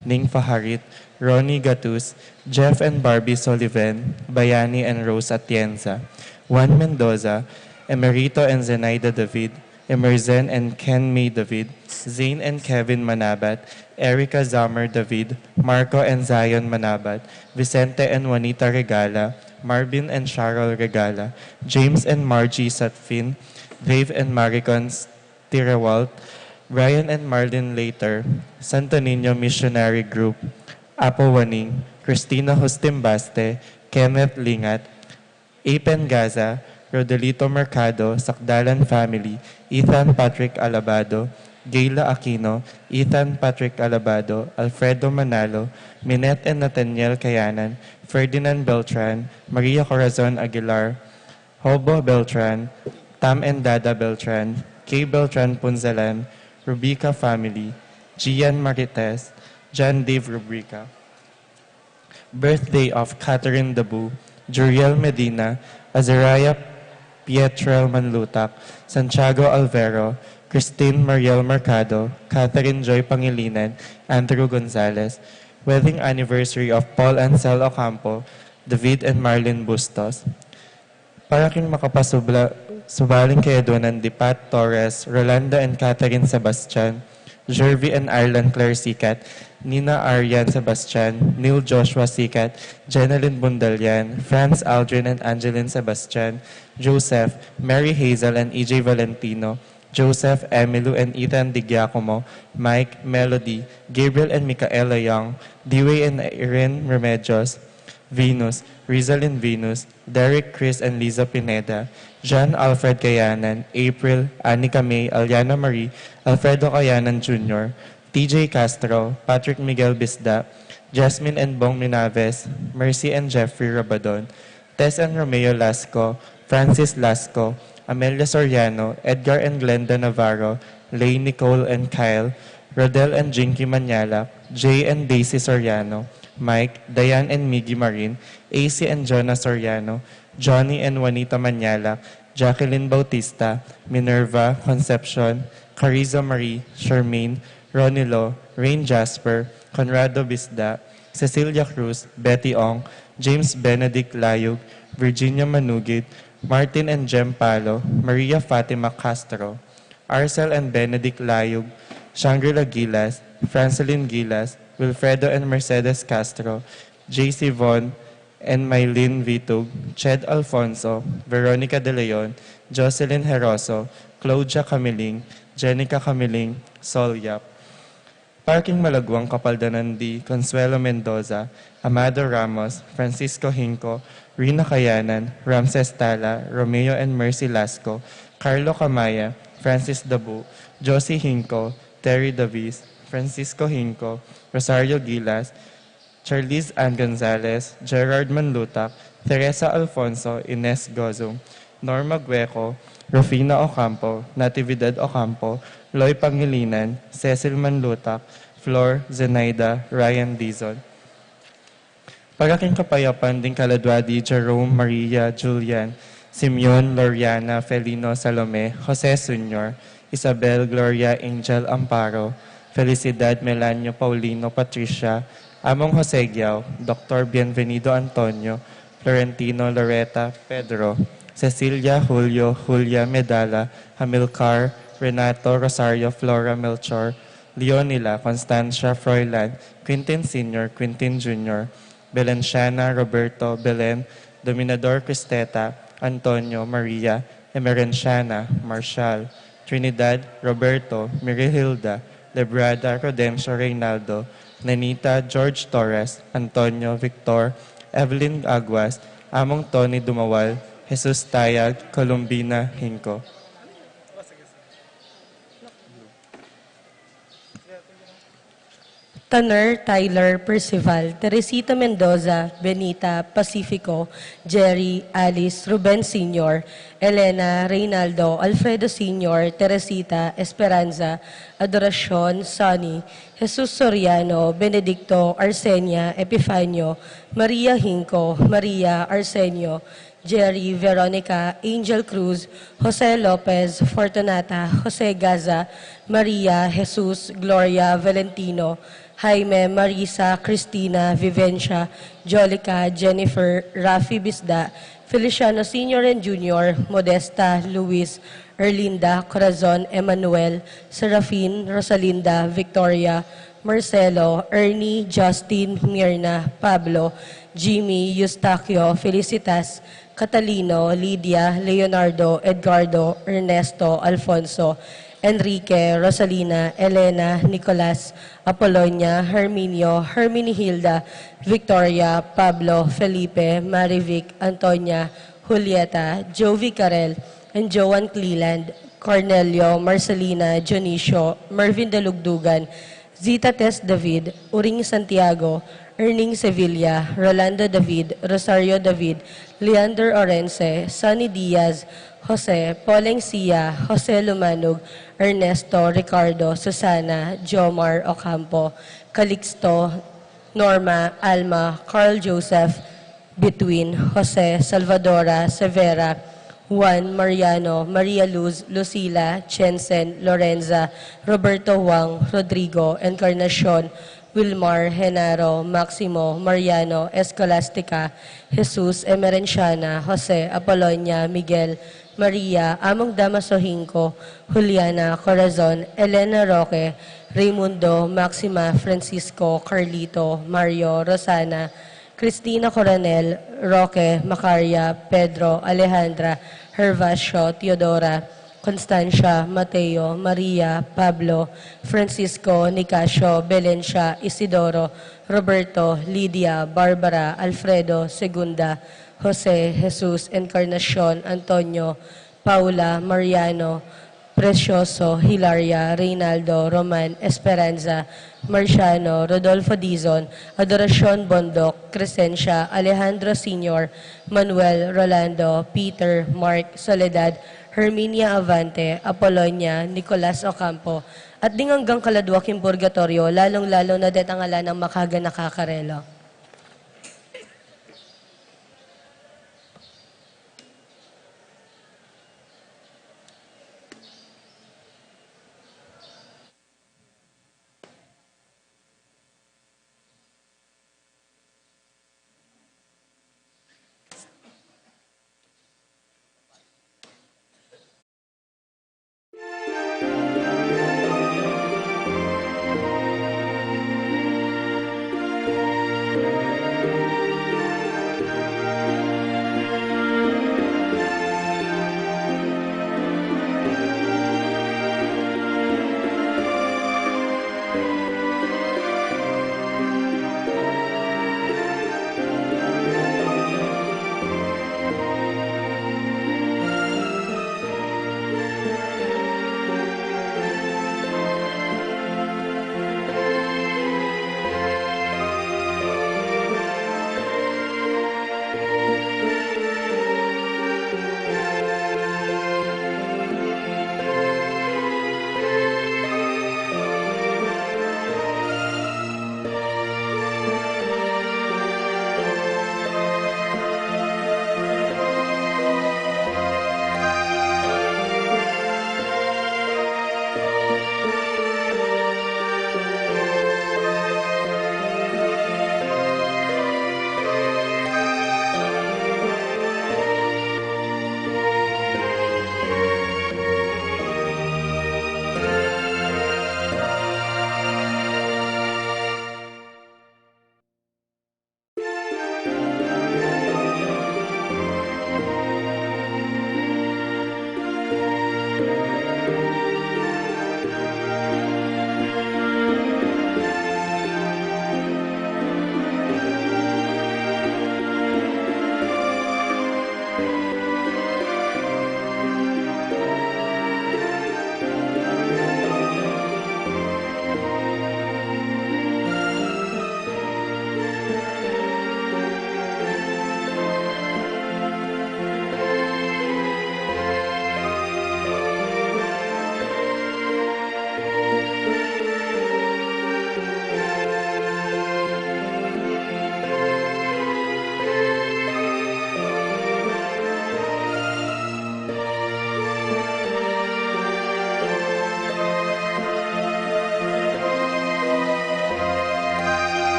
Ning Faharit, Ronnie Gatus, Jeff and Barbie Sullivan, Bayani and Rose Atienza, Juan Mendoza, Emerito and Zenaida David, Emerzen and Ken May David, Zane and Kevin Manabat, Erica Zamer David, Marco and Zion Manabat, Vicente and Juanita Regala, Marvin and Cheryl Regala, James and Margie Satfin, Dave and Maricon Tirewalt, Brian and Marlin Later, Santo Niño Missionary Group, Apo Waning, Christina Hustimbaste, Kenneth Lingat, Apen Gaza, Rodelito Mercado, Sakdalan Family, Ethan Patrick Alabado, Gayla Aquino, Ethan Patrick Alabado, Alfredo Manalo, Minette and Nathaniel Kayanan, Ferdinand Beltran, Maria Corazon Aguilar, Hobo Beltran, Tam and Dada Beltran, Kay Beltran Punzalan, Rubica Family, Gian Marites, John Dave Rubrica. Birthday of Catherine Dabu, Juriel Medina, Azariah Pietrel Manlutak, Santiago Alvero, Christine Mariel Mercado, Catherine Joy Pangilinan, Andrew Gonzalez. Wedding anniversary of Paul Ansel Ocampo, David and Marlene Bustos. Para king makapasubla, subaling kay Edwanan Dipat Torres, Rolanda and Catherine Sebastian, Jervy and Arlan Claire Sikat, Nina Arian Sebastian, Neil Joshua Sikat, Jeneline Bundalian, Franz Aldrin and Angeline Sebastian, Joseph, Mary Hazel and EJ Valentino, Joseph, Emilu and Ethan Di Giacomo, Mike, Melody, Gabriel and Micaela Young, Dewey and Irene Remedios, Venus, Rizalyn Venus, Derek Chris and Liza Pineda, John Alfred Kayanan, April, Anika May, Aliana Marie, Alfredo Kayanan Jr., TJ Castro, Patrick Miguel Bisda, Jasmine and Bong Minaves, Mercy and Jeffrey Rabadon, Tess and Romeo Lasco, Francis Lasco, Amelia Soriano, Edgar and Glenda Navarro, Lay, Nicole and Kyle, Rodel and Jinky Manyalak, Jay and Daisy Soriano, Mike, Diane and Miggy Marin, AC and Jonah Soriano, Johnny and Juanita Manyalak, Jacqueline Bautista, Minerva, Concepcion, Cariza Marie, Charmaine, Ronilo, Rain Jasper, Conrado Bisda, Cecilia Cruz, Betty Ong, James Benedict Layug, Virginia Manugit, Martin and Jem Palo, Maria Fatima Castro, Arcel and Benedict Layug, Shangri-La Gilas, Francelyn Gilas, Wilfredo and Mercedes Castro, JC Von and Mylene Vitug, Ched Alfonso, Veronica De Leon, Jocelyn Heroso, Claudia Camiling, Jenica Camiling, Sol Yap. Parking Malagwang Kapaldanandi, Consuelo Mendoza, Amado Ramos, Francisco Hinco, Rina Kayanan, Ramses Tala, Romeo and Mercy Lasco, Carlo Camaya, Francis Dabu, Josie Hinco, Terry Davis, Francisco Hinco, Rosario Gilas, Charlize Ann Gonzalez, Gerard Manlutak, Teresa Alfonso, Ines Gozum, Norma Gueco, Rufina Ocampo, Natividad Ocampo, Loy Pangilinan, Cecil Manlutak, Flor, Zenaida, Ryan Dizon. Paraking kapayapan din Kaladwadi, Jerome, Maria, Julian, Simeon, Loriana, Felino, Salome, Jose Sr., Isabel, Gloria, Angel, Amparo, Felicidad, Melanio, Paulino, Patricia, Among Jose Giao, Dr. Bienvenido Antonio, Florentino, Loretta, Pedro, Cecilia, Julio, Julia, Medala, Hamilcar, Renato, Rosario, Flora, Melchor, Leonila, Constancia, Froilan, Quintin Sr., Quintin Jr., Belenciana, Roberto, Belen, Dominador Cristeta, Antonio, Maria, Emerenciana, Marshall, Trinidad, Roberto, Mirihilda, Lebrada, Rodencio, Reynaldo, Nanita, George Torres, Antonio, Victor, Evelyn Aguas, Among Tony Dumawal, Jesus Tayag, Columbina, Hinco. Tanner, Tyler, Percival, Teresita Mendoza, Benita, Pacifico, Jerry, Alice, Ruben Sr., Elena, Reynaldo, Alfredo Sr., Teresita, Esperanza, Adoracion, Sonny, Jesus Soriano, Benedicto, Arsenia, Epifanio, Maria Hinco, Maria, Arsenio, Jerry, Veronica, Angel Cruz, Jose Lopez, Fortunata, Jose Gaza, Maria, Jesus, Gloria, Valentino, Jaime, Marisa, Cristina, Vivencia, Jolica, Jennifer, Rafi Bisda, Feliciano Sr. and Jr., Modesta, Luis, Erlinda, Corazon, Emmanuel, Serafin, Rosalinda, Victoria, Marcelo, Ernie, Justin, Mirna, Pablo, Jimmy, Eustaquio, Felicitas, Catalino, Lydia, Leonardo, Edgardo, Ernesto, Alfonso, Enrique, Rosalina, Elena, Nicolas, Apolonia, Herminio, Herminihilda, Victoria, Pablo, Felipe, Marivic, Antonia, Julieta, Jovi Carel, and Joan Cleland, Cornelio, Marcelina, Dionisio, Mervin Dalugdugan, Zita Tess David, Uring Santiago, Erning Sevilla, Rolando David, Rosario David, Leander Orense, Sonny Diaz, Jose, Poleng Sia, Jose Lumanog, Ernesto, Ricardo, Susana, Jomar Ocampo, Calixto, Norma, Alma, Carl Joseph, Between, Jose, Salvadora, Severa, Juan, Mariano, Maria Luz, Lucila, Chensen, Lorenza, Roberto Huang, Rodrigo, Encarnacion, Wilmar, Genaro, Maximo, Mariano, Escolastica, Jesus, Emerenciana, Jose, Apolonia, Miguel, Maria, Among Damaso Hinco, Juliana, Corazon, Elena Roque, Raimundo, Maxima, Francisco, Carlito, Mario, Rosana, Cristina Coronel, Roque, Macaria, Pedro, Alejandra, Hervasio, Teodora, Constancia, Mateo, Maria, Pablo, Francisco, Nicasio, Belencia, Isidoro, Roberto, Lydia, Barbara, Alfredo, Segunda, Jose, Jesus, Encarnacion, Antonio, Paula, Mariano, Precioso, Hilaria, Reynaldo, Roman, Esperanza, Marciano, Rodolfo Dizon, Adoracion Bondok, Crescencia, Alejandro Sr., Manuel, Rolando, Peter, Mark, Soledad, Herminia Avante, Apolonia, Nicolas Ocampo, at ding hanggang kaladwaking purgatorio, lalong-lalo na detangala ng makaga nakakarelo.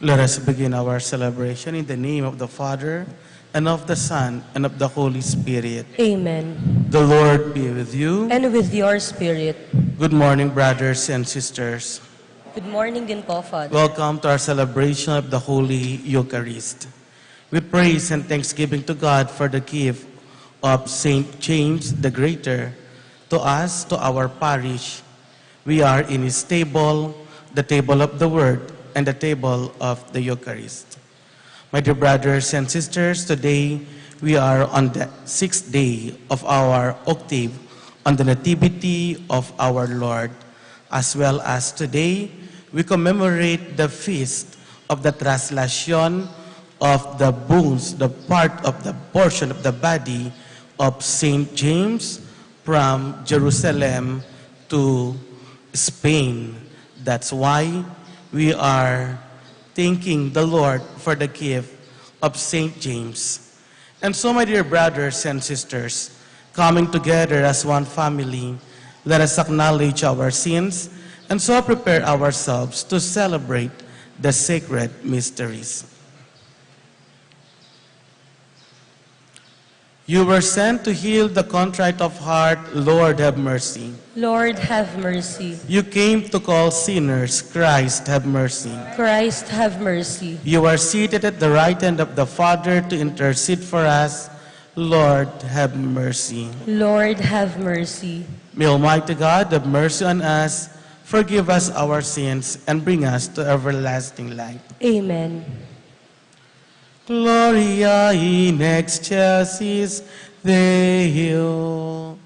Let us begin our celebration in the name of the Father, and of the Son, and of the Holy Spirit. Amen. The Lord be with you. And with your spirit. Good morning, brothers and sisters. Good morning din po, Father. Welcome to our celebration of the Holy Eucharist. We praise and thanksgiving to God for the gift of Saint James the Greater to us, to our parish. We are in his table, the table of the Word, and the table of the Eucharist. My dear brothers and sisters, today we are on the 6th day of our octave on the Nativity of our Lord, as well as today we commemorate the feast of the translation of the bones, the part of the portion of the body of Saint James from Jerusalem to Spain. That's why we are thanking the Lord for the gift of Saint James. And so, my dear brothers and sisters, coming together as one family, let us acknowledge our sins and so prepare ourselves to celebrate the sacred mysteries. You were sent to heal the contrite of heart. Lord, have mercy. Lord, have mercy. You came to call sinners. Christ, have mercy. Christ, have mercy. You are seated at the right hand of the Father to intercede for us. Lord, have mercy. Lord, have mercy. May Almighty God have mercy on us, forgive us our sins, and bring us to everlasting life. Amen. Gloria in excelsis Deo.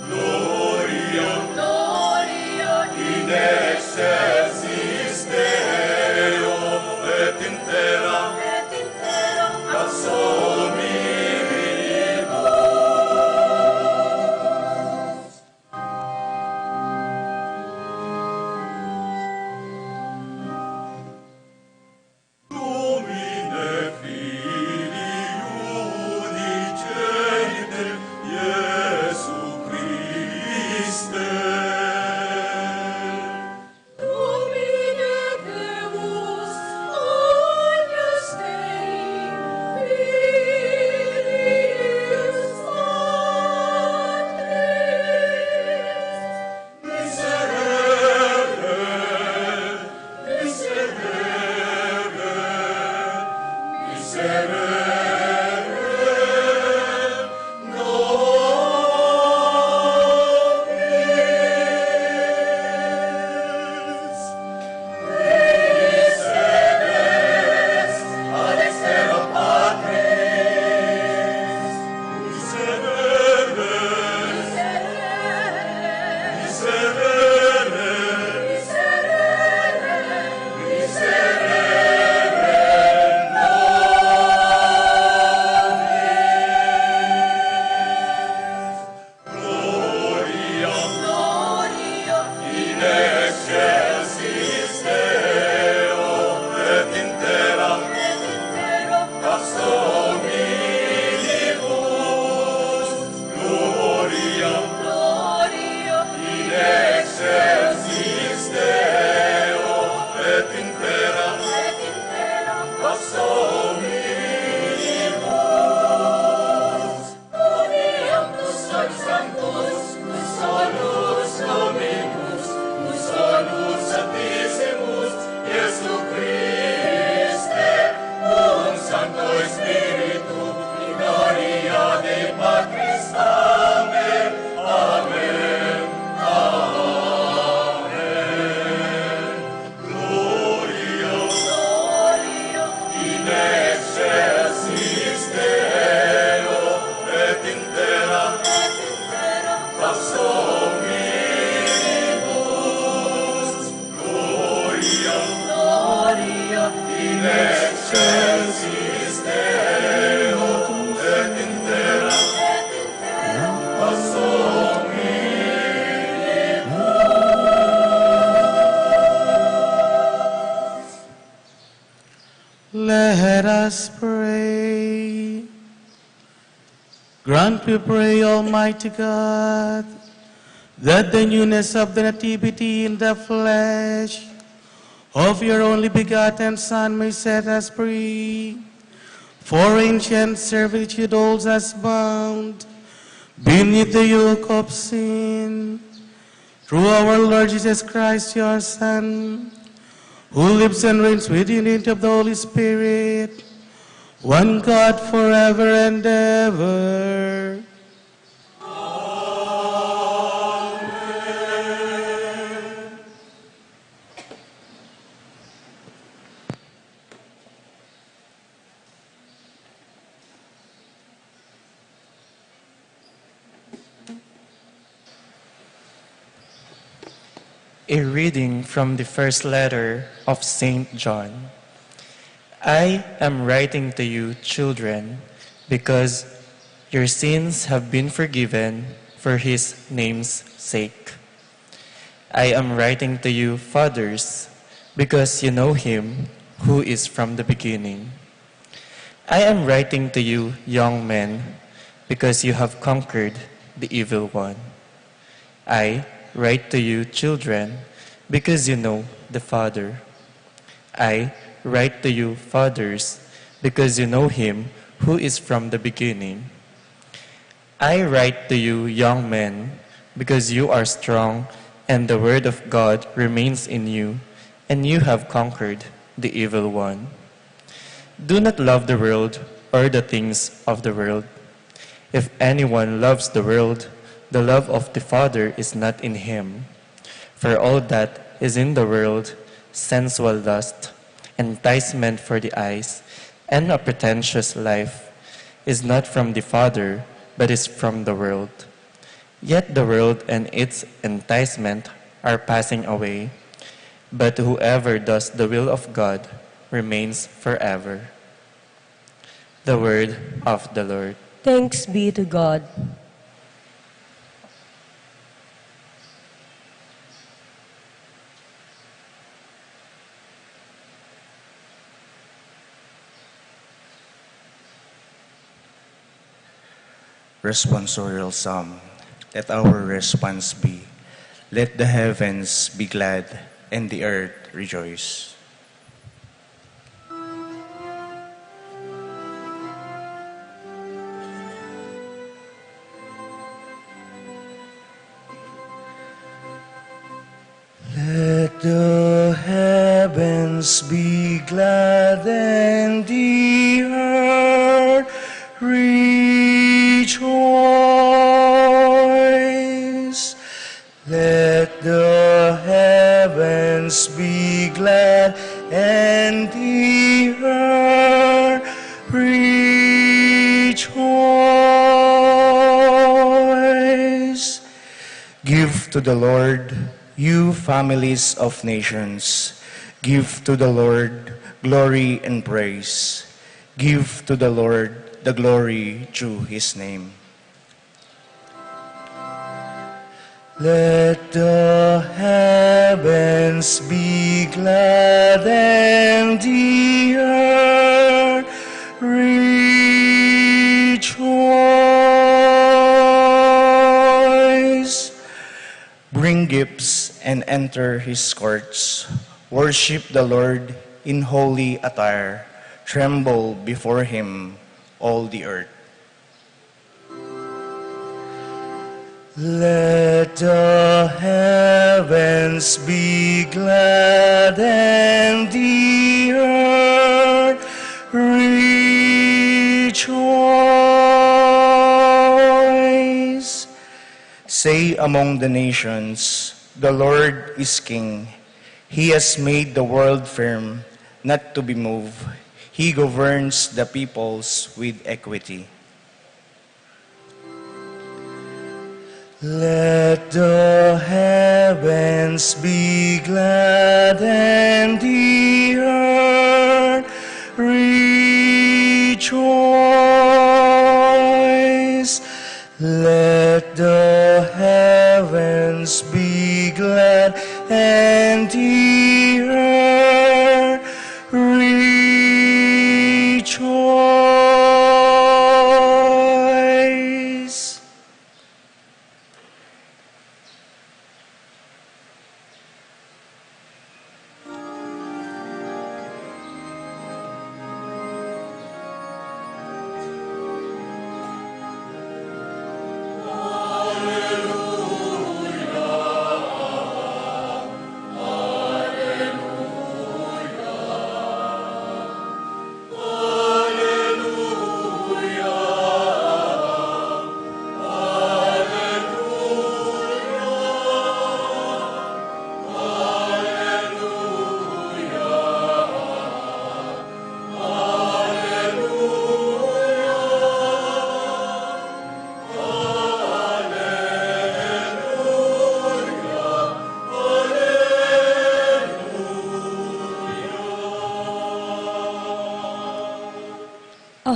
Gloria Grant, we pray, Almighty God, that the newness of the nativity in the flesh of your only begotten Son may set us free. For ancient servitude holds us bound beneath the yoke of sin. Through our Lord Jesus Christ, your Son, who lives and reigns with you in the unity of the Holy Spirit, one God forever and ever. A reading from the first letter of Saint John. I am writing to you, children, because your sins have been forgiven for his name's sake. I am writing to you, fathers, because you know him who is from the beginning. I am writing to you, young men, because you have conquered the evil one. I write to you, children, because you know the Father. I write to you, fathers, because you know him who is from the beginning. I write to you, young men, because you are strong, and the word of God remains in you, and you have conquered the evil one. Do not love the world or the things of the world. If anyone loves the world, the love of the Father is not in him. For all that is in the world, sensual lust, enticement for the eyes, and a pretentious life, is not from the Father, but is from the world. Yet the world and its enticement are passing away, but whoever does the will of God remains forever. The word of the Lord. Thanks be to God. Responsorial Psalm. Let our response be, let the heavens be glad and the earth rejoice. Let the heavens be glad and the earth rejoice. Let the heavens be glad and the earth rejoice. Give to the Lord, you families of nations. Give to the Lord glory and praise. Give to the Lord the glory due his name. Let the heavens be glad and the earth rejoice. Bring gifts and enter his courts. Worship the Lord in holy attire. Tremble before him, all the earth. Let the heavens be glad and the earth rejoice. Say among the nations, the Lord is King. He has made the world firm, not to be moved. He governs the peoples with equity. Let the heavens be glad and the earth rejoice. Let the heavens be glad and the earth rejoice.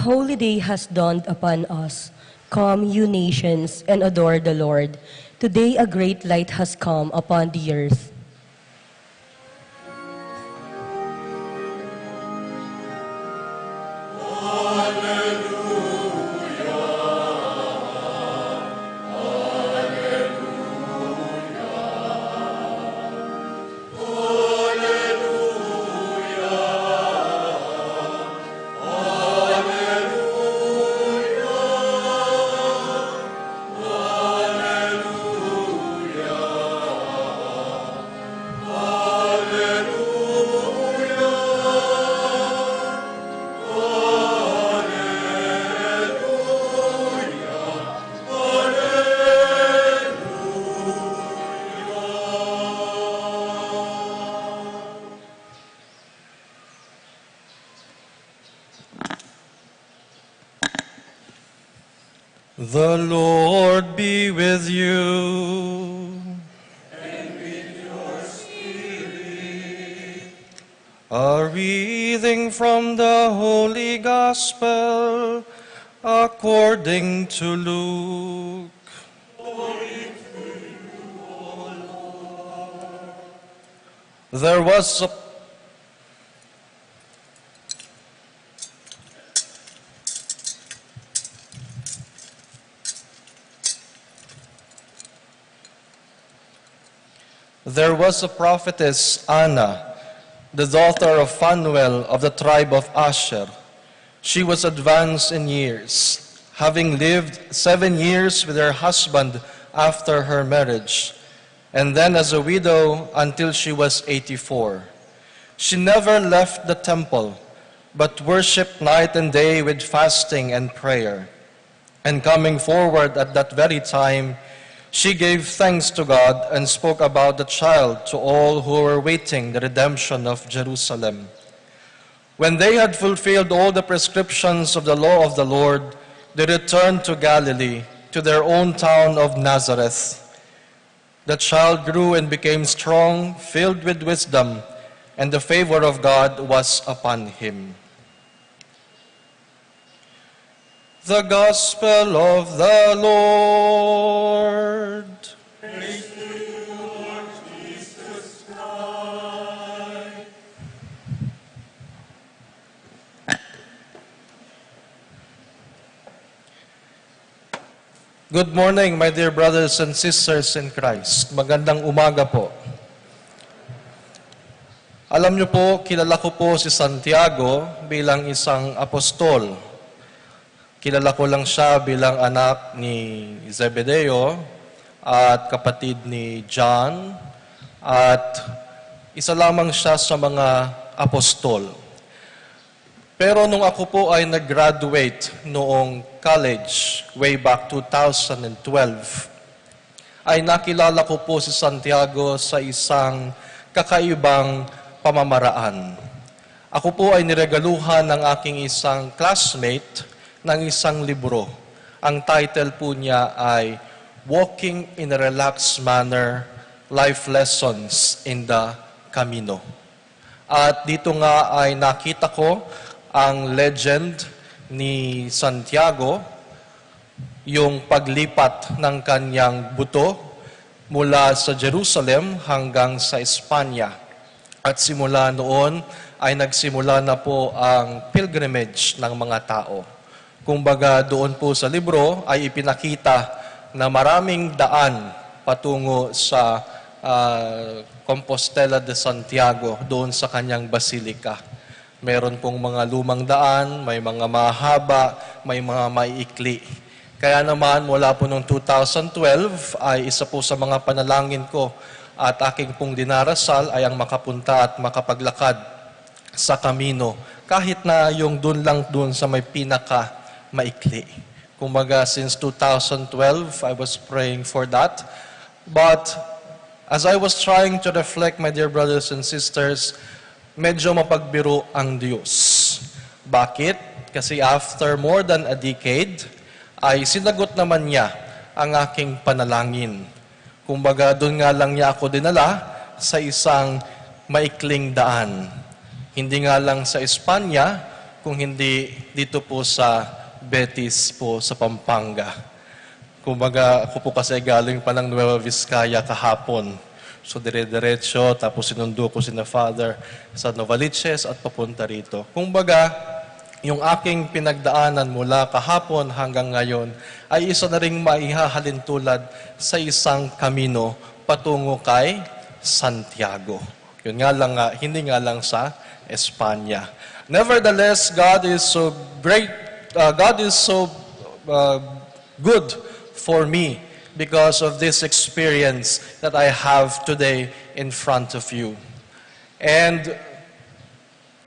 A holy day has dawned upon us. Come, you nations, and adore the Lord. Today a great light has come upon the earth. The Lord be with you. And with your spirit. A reading from the Holy Gospel according to Luke. Glory to you, O Lord. There was a There was a prophetess, Anna, the daughter of Phanuel of the tribe of Asher. She was advanced in years, having lived 7 years with her husband after her marriage, and then as a widow until she was 84. She never left the temple, but worshipped night and day with fasting and prayer. And coming forward at that very time, she gave thanks to God and spoke about the child to all who were waiting the redemption of Jerusalem. When they had fulfilled all the prescriptions of the law of the Lord, they returned to Galilee, to their own town of Nazareth. The child grew and became strong, filled with wisdom, and the favor of God was upon him. The Gospel of the Lord. Praise to you, Lord Jesus Christ. Good morning, my dear brothers and sisters in Christ. Magandang umaga po. Alam niyo po, kilala ko po si Santiago bilang isang apostol. Kilala ko lang siya bilang anak ni Zebedeo at kapatid ni John at isa lamang siya sa mga apostol. Pero nung ako po ay nag-graduate noong college way back 2012, ay nakilala ko po si Santiago sa isang kakaibang pamamaraan. Ako po ay niregaluhan ng aking isang classmate ng isang libro. Ang title po niya ay Walking in a Relaxed Manner, Life Lessons in the Camino. At dito nga ay nakita ko ang legend ni Santiago, yung paglipat ng kanyang buto mula sa Jerusalem hanggang sa Espanya. At simula noon ay nagsimula na po ang pilgrimage ng mga tao. Kumbaga doon po sa libro ay ipinakita na maraming daan patungo sa Compostela de Santiago, doon sa kanyang basilika. Meron pong mga lumang daan, may mga mahaba, may mga maiikli. Kaya naman mula po noong 2012 ay isa po sa mga panalangin ko at aking pong dinarasal ay ang makapunta at makapaglakad sa Camino. Kahit na yung doon lang doon sa may pinaka maikli. Kumbaga, since 2012, I was praying for that. But as I was trying to reflect, my dear brothers and sisters, medyo mapagbiro ang Diyos. Bakit? Kasi after more than a decade, ay sinagot naman niya ang aking panalangin. Kumbaga, doon nga lang niya ako dinala sa isang maikling daan. Hindi nga lang sa Espanya, kung hindi dito po sa Betis po sa Pampanga. Kumbaga, ako po kasi galing pa ng Nueva Vizcaya kahapon. So, dire-diretso, tapos sinundo ko sina Father sa Novaliches at papunta rito. Kumbaga, yung aking pinagdaanan mula kahapon hanggang ngayon ay isa na ring maihahalin tulad sa isang kamino patungo kay Santiago. Yun nga lang, hindi nga lang sa Espanya. Nevertheless, God is so great, God is so good for me because of this experience that I have today in front of you. And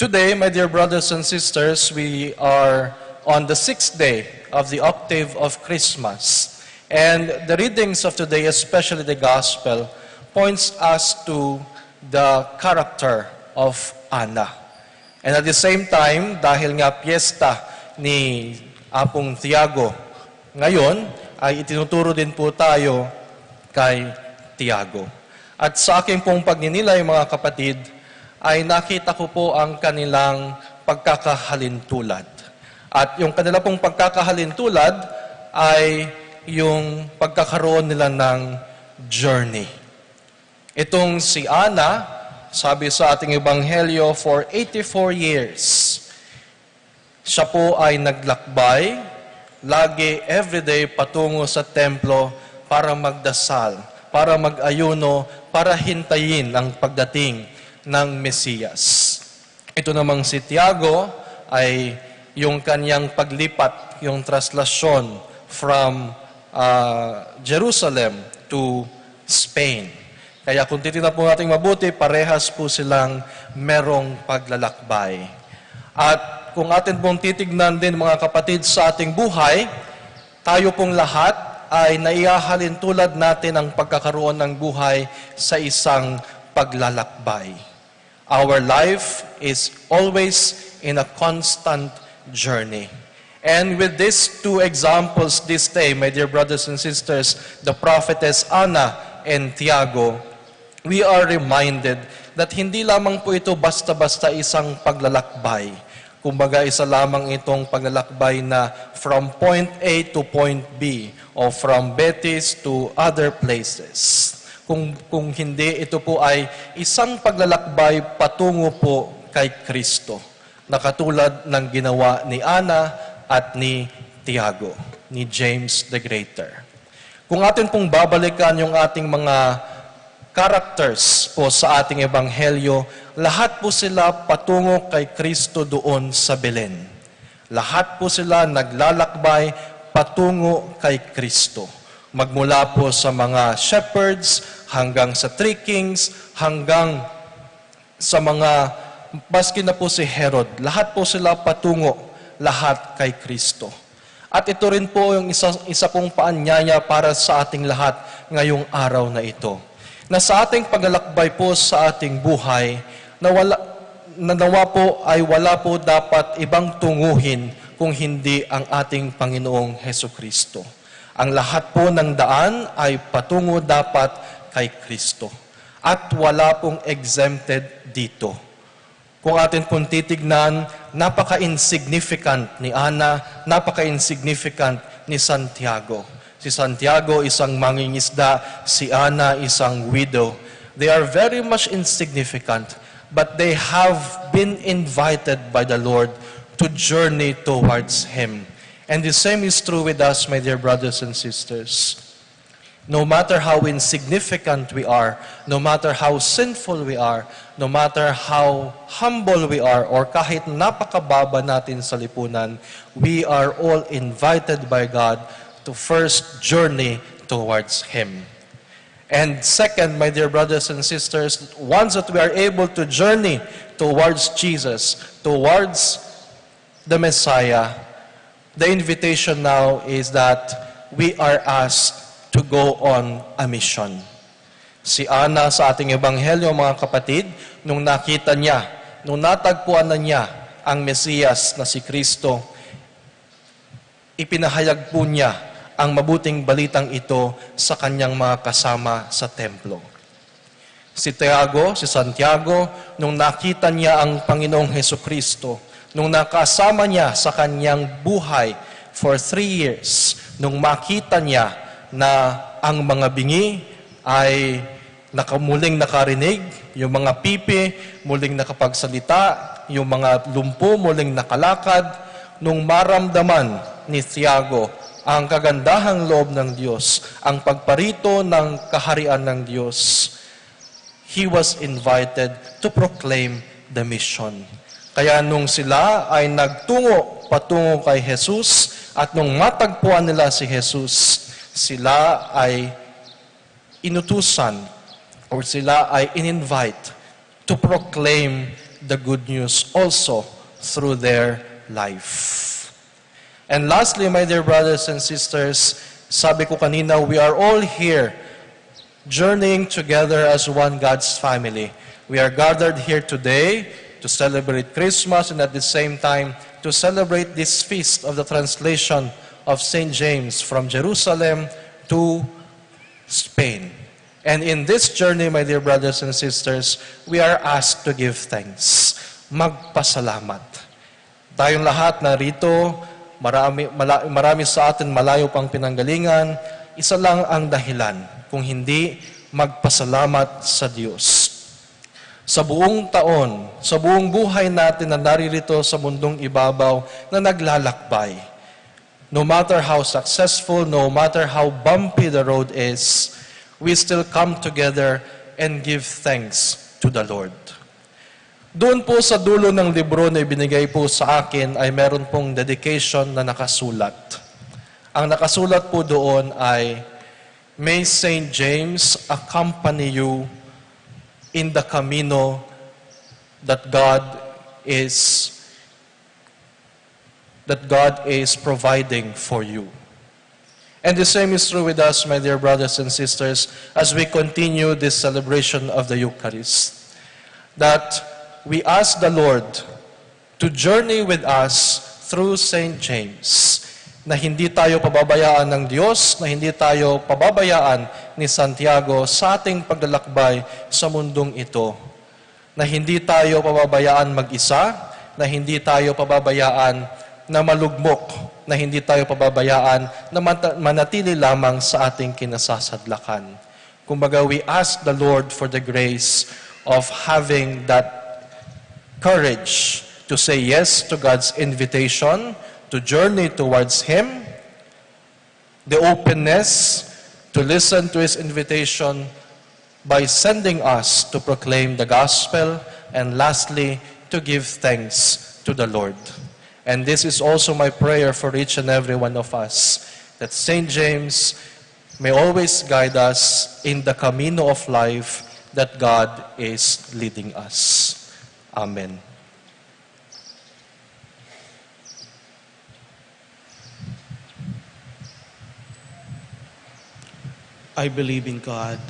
today, my dear brothers and sisters, we are on the 6th day of the octave of Christmas. And the readings of today, especially the Gospel, points us to the character of Anna. And at the same time, dahil nga piyesta ni Apong Tiago, ngayon ay itinuturo din po tayo kay Tiago. At sa aking pong pagninilay, mga kapatid, ay nakita ko po ang kanilang pagkakahalintulad. At yung kanila pong pagkakahalintulad ay yung pagkakaroon nila ng journey. Itong si Ana, sabi sa ating Ebanghelyo, for 84 years, siya po ay naglakbay, lagi, everyday, patungo sa templo para magdasal, para mag-ayuno, para hintayin ang pagdating ng Mesiyas. Ito namang si Tiago ay yung kanyang paglipat, yung traslasyon from Jerusalem to Spain. Kaya kung titignan po natin mabuti, parehas po silang merong paglalakbay. At kung atin pong titignan din mga kapatid sa ating buhay, tayo pong lahat ay naihahalin tulad natin ang pagkakaroon ng buhay sa isang paglalakbay. Our life is always in a constant journey. And with these two examples this day, my dear brothers and sisters, the prophetess Anna and Tiago, we are reminded that hindi lamang po ito basta-basta isang paglalakbay. Kumbaga, isa lamang itong paglalakbay na from point A to point B o from Betis to other places. Kung hindi, ito po ay isang paglalakbay patungo po kay Kristo, na katulad ng ginawa ni Ana at ni Tiago, ni James the Greater. Kung atin pong babalikan yung ating mga characters po sa ating ebanghelyo, lahat po sila patungo kay Kristo doon sa Belen. Lahat po sila naglalakbay patungo kay Kristo. Magmula po sa mga shepherds, hanggang sa 3 kings, hanggang sa mga, maski na po si Herod, lahat po sila patungo, lahat kay Kristo. At ito rin po yung isa pong paanyaya para sa ating lahat ngayong araw na ito. Na sa ating paglalakbay po sa ating buhay, nawa po ay wala po dapat ibang tunguhin kung hindi ang ating Panginoong Hesukristo. Ang lahat po ng daan ay patungo dapat kay Kristo. At wala pong exempted dito. Kung atin pong titignan, napaka-insignificant ni Ana, napaka-insignificant ni Santiago. Si Santiago, isang mangingisda. Si Ana, isang widow. They are very much insignificant, but they have been invited by the Lord to journey towards Him. And the same is true with us, my dear brothers and sisters. No matter how insignificant we are, no matter how sinful we are, no matter how humble we are, or kahit napakababa natin sa lipunan, we are all invited by God to first journey towards Him. And second, my dear brothers and sisters, once that we are able to journey towards Jesus, towards the Messiah, the invitation now is that we are asked to go on a mission. Si Ana sa ating ebanghelyo, mga kapatid, nung nakita niya, nung natagpuan na niya ang Mesiyas na si Kristo, ipinahayag po niya ang mabuting balitang ito sa kanyang mga kasama sa templo. Si Tiago, si Santiago, nung nakita niya ang Panginoong Hesukristo, nung nakasama niya sa kanyang buhay for 3 years, nung makita niya na ang mga bingi ay muling nakarinig, yung mga pipi muling nakapagsalita, yung mga lumpo muling nakalakad, nung maramdaman ni Tiago ang kagandahang loob ng Diyos, ang pagparito ng kaharian ng Diyos, he was invited to proclaim the mission. Kaya nung sila ay patungo kay Jesus, at nung matagpuan nila si Jesus, sila ay inutusan or sila ay in-invite to proclaim the good news also through their life. And lastly, my dear brothers and sisters, sabi ko kanina, we are all here journeying together as one God's family. We are gathered here today to celebrate Christmas and at the same time to celebrate this feast of the translation of St. James from Jerusalem to Spain. And in this journey, my dear brothers and sisters, we are asked to give thanks. Magpasalamat. Tayong lahat narito, marami sa atin malayo pang pinanggalingan, isa lang ang dahilan, kung hindi magpasalamat sa Diyos. Sa buong taon, sa buong buhay natin na naririto sa mundong ibabaw na naglalakbay, no matter how successful, no matter how bumpy the road is, we still come together and give thanks to the Lord. Doon po sa dulo ng libro na ibinigay po sa akin ay meron pong dedication na nakasulat. Ang nakasulat po doon ay, May St. James accompany you in the camino that God is providing for you. And the same is true with us, my dear brothers and sisters, as we continue this celebration of the Eucharist. That we ask the Lord to journey with us through St. James, na hindi tayo pababayaan ng Diyos, na hindi tayo pababayaan ni Santiago sa ating paglalakbay sa mundong ito, na hindi tayo pababayaan mag-isa, na hindi tayo pababayaan na malugmok, na hindi tayo pababayaan na manatili lamang sa ating kinasasadlakan. Kumbaga, we ask the Lord for the grace of having that courage to say yes to God's invitation, to journey towards Him, the openness to listen to His invitation by sending us to proclaim the gospel, and lastly, to give thanks to the Lord. And this is also my prayer for each and every one of us, that St. James may always guide us in the camino of life that God is leading us. Amen. I believe in God,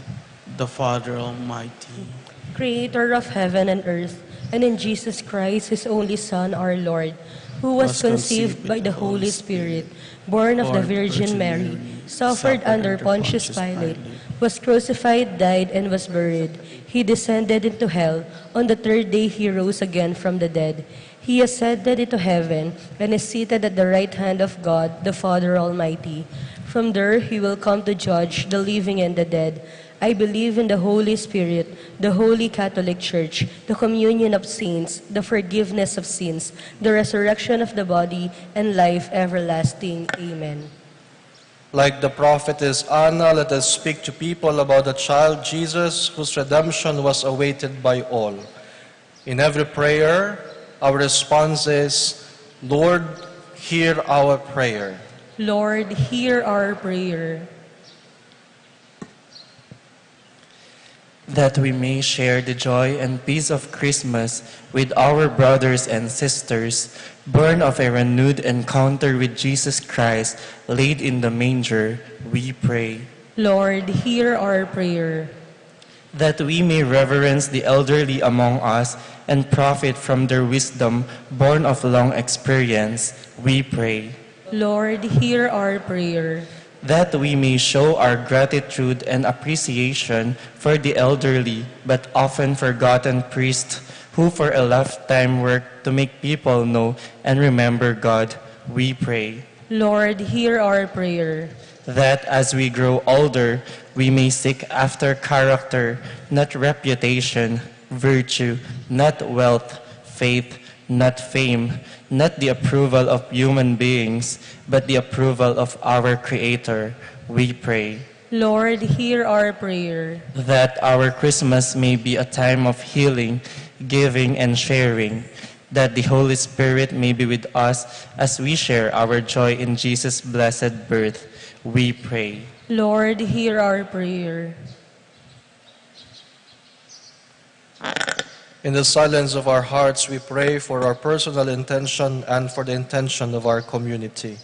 the Father Almighty, Creator of heaven and earth, and in Jesus Christ, His only Son, our Lord, who was conceived by the Holy Spirit, born of the Virgin Mary, suffered under Pontius Pilate, was crucified, died, and was buried. He descended into hell. On the third day He rose again from the dead. He ascended into heaven and is seated at the right hand of God, the Father Almighty. From there He will come to judge the living and the dead. I believe in the Holy Spirit, the Holy Catholic Church, the communion of saints, the forgiveness of sins, the resurrection of the body, and life everlasting. Amen. Like the prophetess Anna, let us speak to people about the child Jesus, whose redemption was awaited by all. In every prayer, our response is, Lord, hear our prayer. Lord, hear our prayer. That we may share the joy and peace of Christmas with our brothers and sisters, born of a renewed encounter with Jesus Christ, laid in the manger, we pray. Lord, hear our prayer. That we may reverence the elderly among us and profit from their wisdom, born of long experience, we pray. Lord, hear our prayer. That we may show our gratitude and appreciation for the elderly but often forgotten priest who for a lifetime worked to make people know and remember God, we pray. Lord, hear our prayer. That as we grow older, we may seek after character, not reputation, virtue, not wealth, faith, not fame, not the approval of human beings, but the approval of our Creator, we pray. Lord, hear our prayer. That our Christmas may be a time of healing, giving, and sharing, that the Holy Spirit may be with us as we share our joy in Jesus' blessed birth, we pray. Lord, hear our prayer. In the silence of our hearts, we pray for our personal intention and for the intention of our community.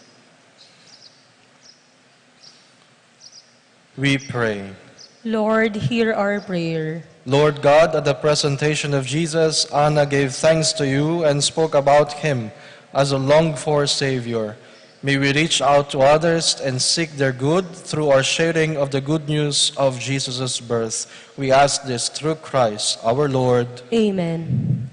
We pray. Lord, hear our prayer. Lord God, at the presentation of Jesus, Anna gave thanks to you and spoke about him as a longed-for Savior. May we reach out to others and seek their good through our sharing of the good news of Jesus' birth. We ask this through Christ, our Lord. Amen.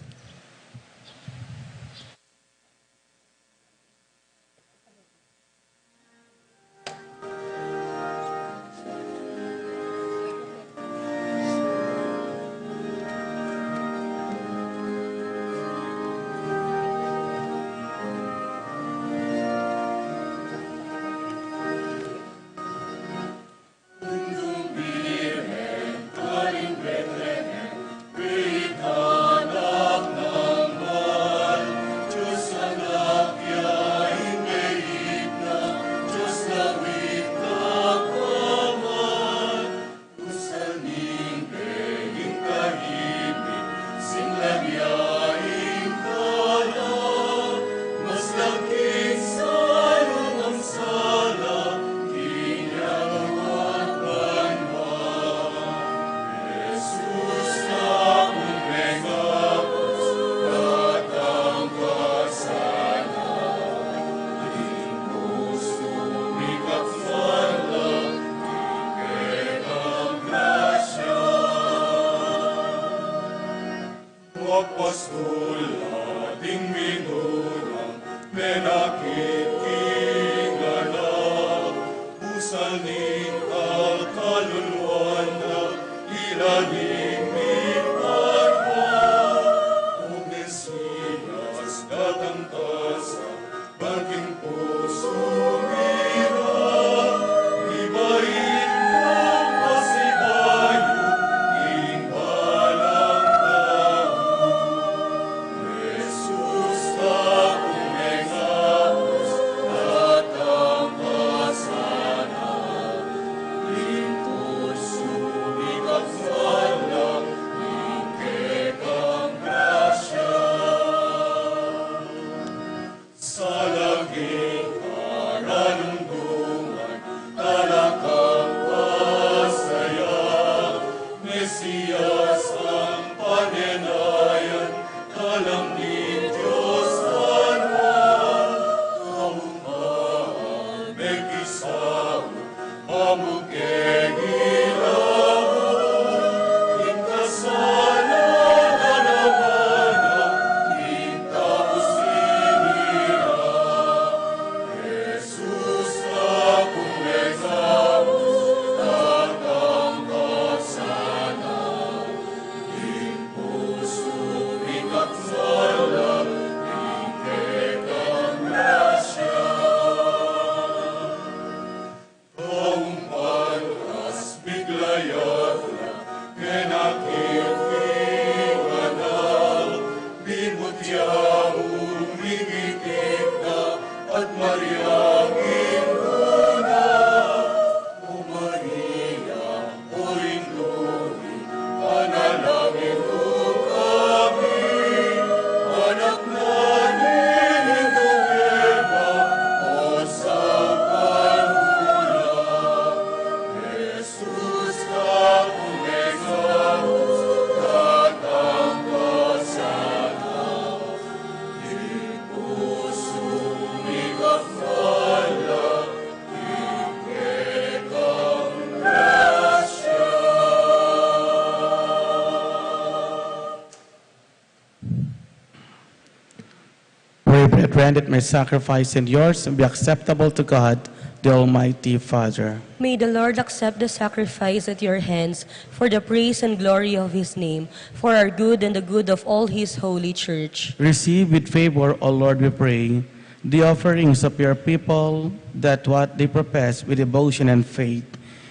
grant that my sacrifice and yours be acceptable to God, the Almighty Father. May the Lord accept the sacrifice at your hands for the praise and glory of his name, for our good and the good of all his holy church. Receive with favor, O Lord, we pray, the offerings of your people, that what they profess with devotion and faith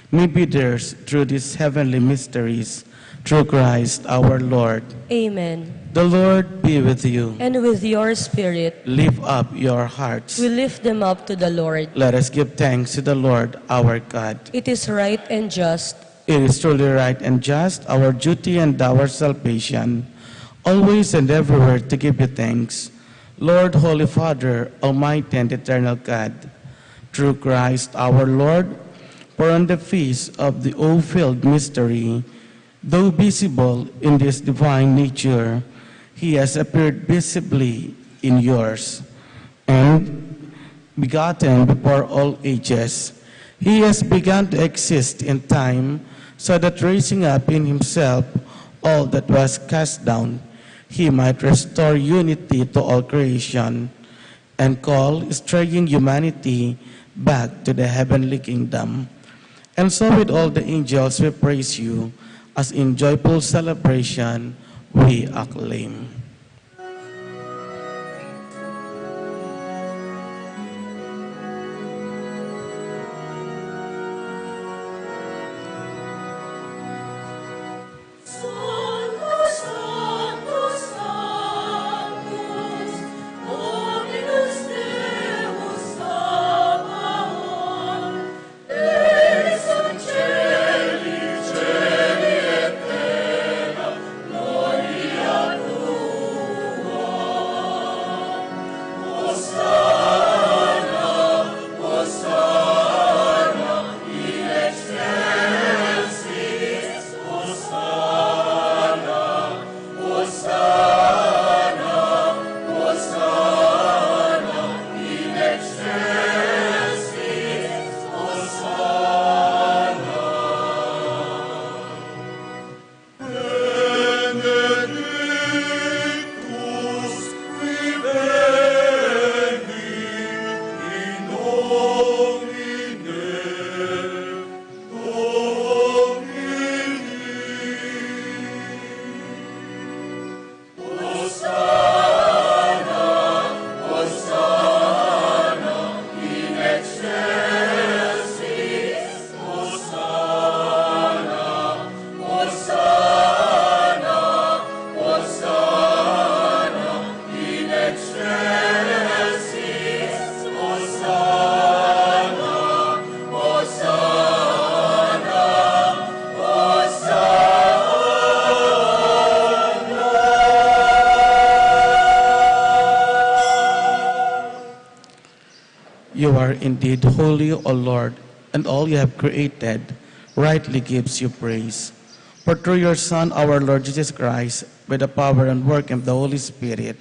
may be theirs through these heavenly mysteries, through Christ our Lord. Amen. The Lord be with you. And with your spirit, Lift up your hearts. we lift them up to the Lord. Let us give thanks to the Lord our God. It is right and just, It is truly right and just, our duty and our salvation, always and everywhere to give you thanks. Lord, Holy Father, Almighty and Eternal God, through Christ our Lord, for on the feast of the O-filled mystery, though visible in this divine nature, he has appeared visibly in yours, and begotten before all ages. He has begun to exist in time, so that raising up in himself all that was cast down, he might restore unity to all creation and call straying humanity back to the heavenly kingdom. And so with all the angels we praise you, as in joyful celebration we acclaim. Sanctus, Sanctus, Sanctus, Dominus Deus Sabaoth, ex caeli, caeli et terra, gloria tua. Hosanna, Hosanna, in excelsis, Hosanna, Hosanna, Hosanna, in excelsis, Hosanna. Benedictus vivendi in nomine Domini. Hosanna, Hosanna, in excelsis, Hosanna, Hosanna, Hosanna, in excelsis, Hosanna, Hosanna, You are indeed holy, O Lord, and all you have created rightly gives you praise. For through your Son, our Lord Jesus Christ, by the power and work of the Holy Spirit,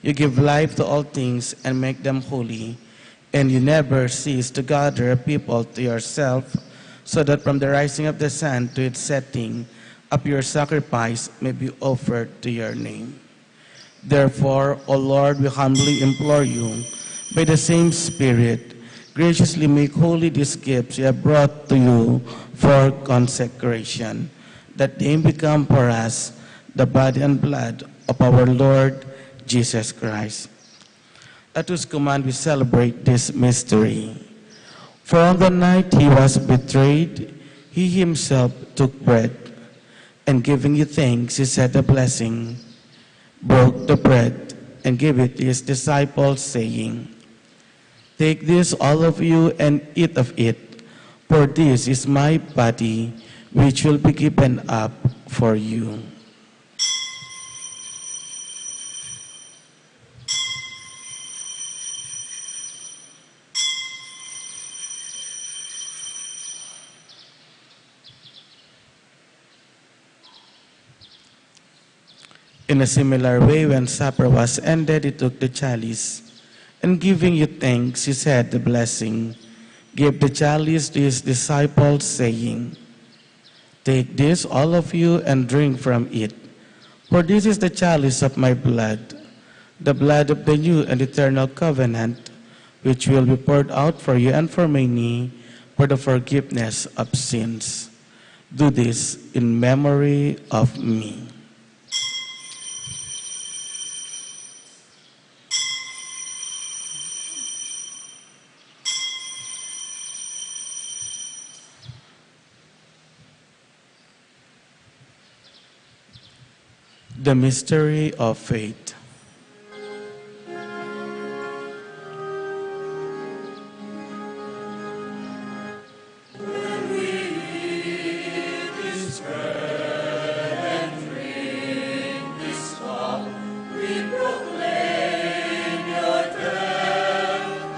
you give life to all things and make them holy, and you never cease to gather a people to yourself, so that from the rising of the sun to its setting, a pure sacrifice may be offered to your name. Therefore, O Lord, we humbly implore you, by the same Spirit, graciously make holy these gifts we have brought to you for consecration, that they become for us the body and blood of our Lord Jesus Christ. At whose command we celebrate this mystery. For on the night he was betrayed, he himself took bread, and giving you thanks, he said a blessing, broke the bread, and gave it to his disciples, saying, "Take this, all of you, and eat of it, for this is my body, which will be given up for you." In a similar way, when supper was ended, he took the chalice, and giving you thanks, he said the blessing, gave the chalice to his disciples, saying, "Take this, all of you, and drink from it, for this is the chalice of my blood, the blood of the new and eternal covenant, which will be poured out for you and for many for the forgiveness of sins. Do this in memory of me. The mystery of faith.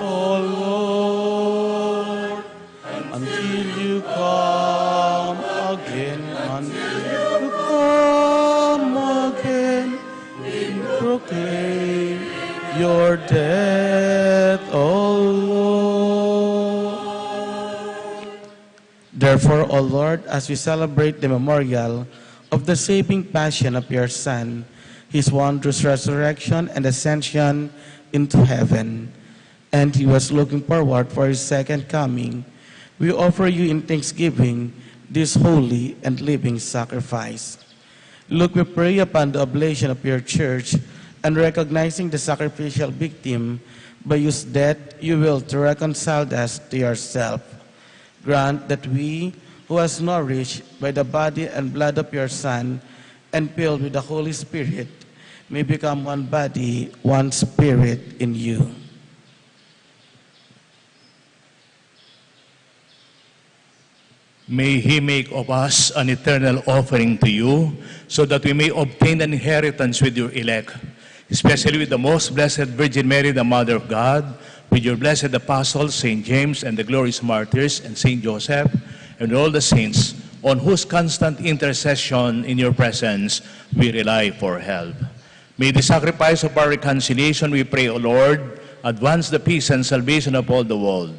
O Lord, Until you come again, until you come again, we proclaim your death, O Lord. Therefore, O Lord, as we celebrate the memorial of the saving passion of your Son, his wondrous resurrection and ascension into heaven, and he was looking forward for his second coming, we offer you in thanksgiving this holy and living sacrifice. Look, we pray upon the oblation of your church, and recognizing the sacrificial victim, by whose death you will to reconcile us to yourself. Grant that we, who was nourished by the body and blood of your Son, and filled with the Holy Spirit, may become one body, one spirit in you. May He make of us an eternal offering to you, so that we may obtain an inheritance with your elect, especially with the most blessed Virgin Mary, the Mother of God, with your blessed apostles, St. James and the glorious martyrs, and St. Joseph, and all the saints, on whose constant intercession in your presence we rely for help. May the sacrifice of our reconciliation, we pray, O Lord, advance the peace and salvation of all the world.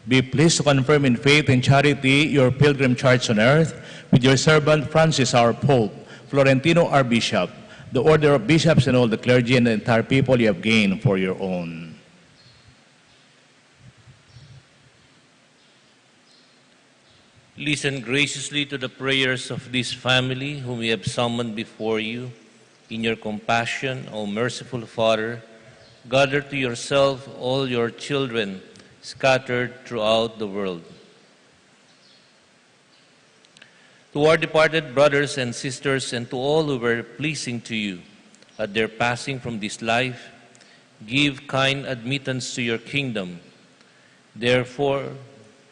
Be pleased to confirm in faith and charity your pilgrim church on earth, with your servant Francis, our Pope, Florentino, our Bishop, the order of bishops and all the clergy and the entire people you have gained for your own. Listen graciously to the prayers of this family whom we have summoned before you. In your compassion, O merciful Father, gather to yourself all your children scattered throughout the world. To our departed brothers and sisters and to all who were pleasing to you at their passing from this life, give kind admittance to your kingdom. Therefore,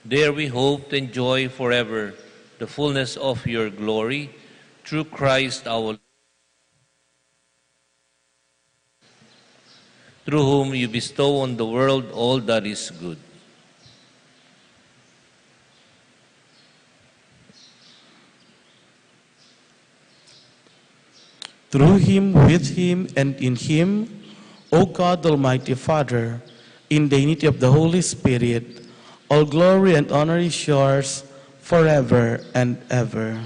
there we hope to enjoy forever the fullness of your glory through Christ our Lord, through whom you bestow on the world all that is good. Through him, with him, and in him, O God, Almighty Father, in the unity of the Holy Spirit, all glory and honor is yours forever and ever.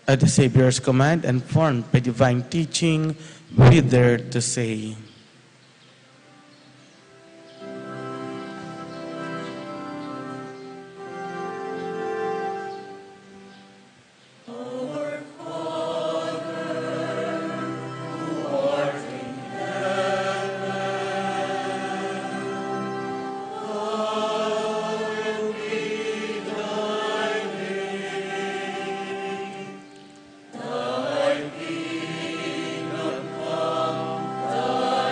At the Savior's command and formed by divine teaching, we dare to say, thy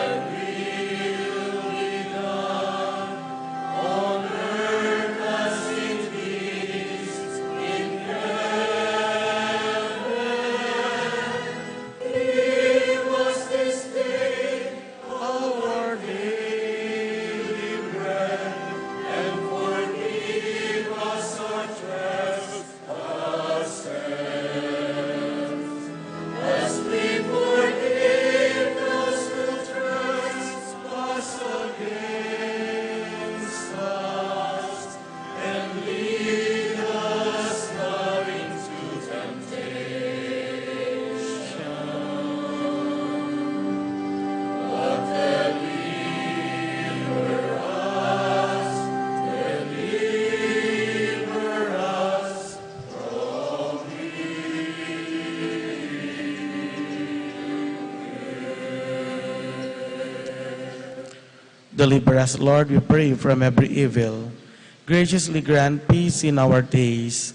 Deliver us, Lord, we pray, from every evil. Graciously grant peace in our days,